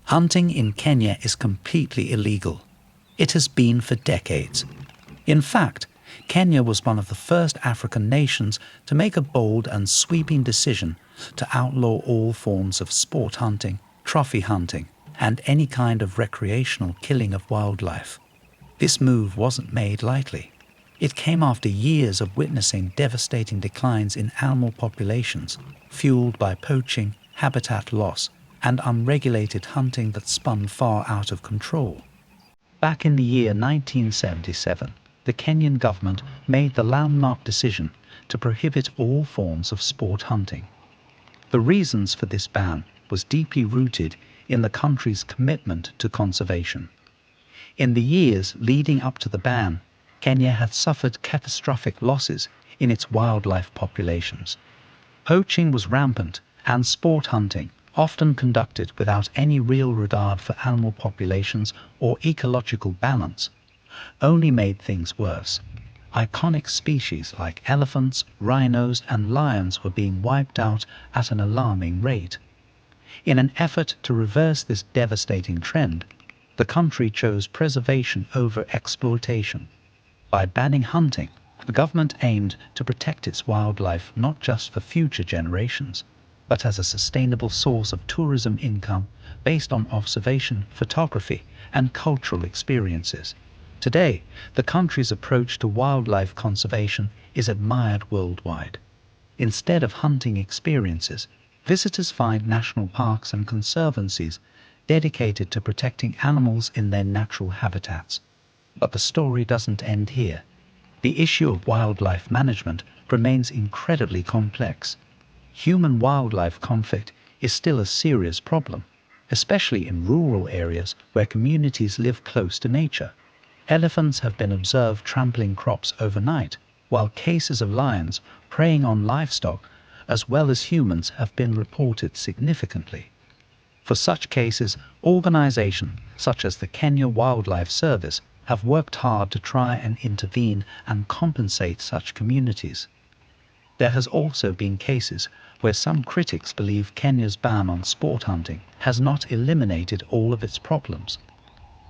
Hunting in Kenya is completely illegal. It has been for decades. In fact, Kenya was one of the first African nations to make a bold and sweeping decision to outlaw all forms of sport hunting, trophy hunting, and any kind of recreational killing of wildlife. This move wasn't made lightly. It came after years of witnessing devastating declines in animal populations, fueled by poaching, habitat loss, and unregulated hunting that spun far out of control. Back in the year 1977, the Kenyan government made the landmark decision to prohibit all forms of sport hunting. The reasons for this ban was deeply rooted in the country's commitment to conservation. In the years leading up to the ban, Kenya had suffered catastrophic losses in its wildlife populations. Poaching was rampant, and sport hunting, often conducted without any real regard for animal populations or ecological balance, only made things worse. Iconic species like elephants, rhinos, and lions were being wiped out at an alarming rate. In an effort to reverse this devastating trend, the country chose preservation over exploitation. By banning hunting, the government aimed to protect its wildlife not just for future generations, but as a sustainable source of tourism income based on observation, photography, and cultural experiences. Today, the country's approach to wildlife conservation is admired worldwide. Instead of hunting experiences, visitors find national parks and conservancies dedicated to protecting animals in their natural habitats. But the story doesn't end here. The issue of wildlife management remains incredibly complex. Human-wildlife conflict is still a serious problem, especially in rural areas where communities live close to nature. Elephants have been observed trampling crops overnight, while cases of lions preying on livestock as well as humans have been reported significantly. For such cases, organizations such as the Kenya Wildlife Service have worked hard to try and intervene and compensate such communities. There has also been cases where some critics believe Kenya's ban on sport hunting has not eliminated all of its problems.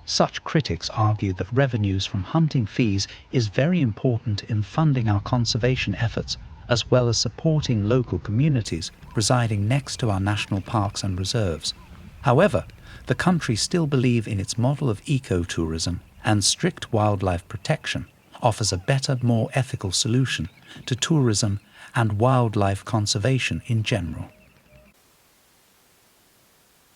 Such critics argue that revenues from hunting fees is very important in funding our conservation efforts, as well as supporting local communities residing next to our national parks and reserves. However, the country still believes in its model of ecotourism, and strict wildlife protection offers a better, more ethical solution to tourism and wildlife conservation in general.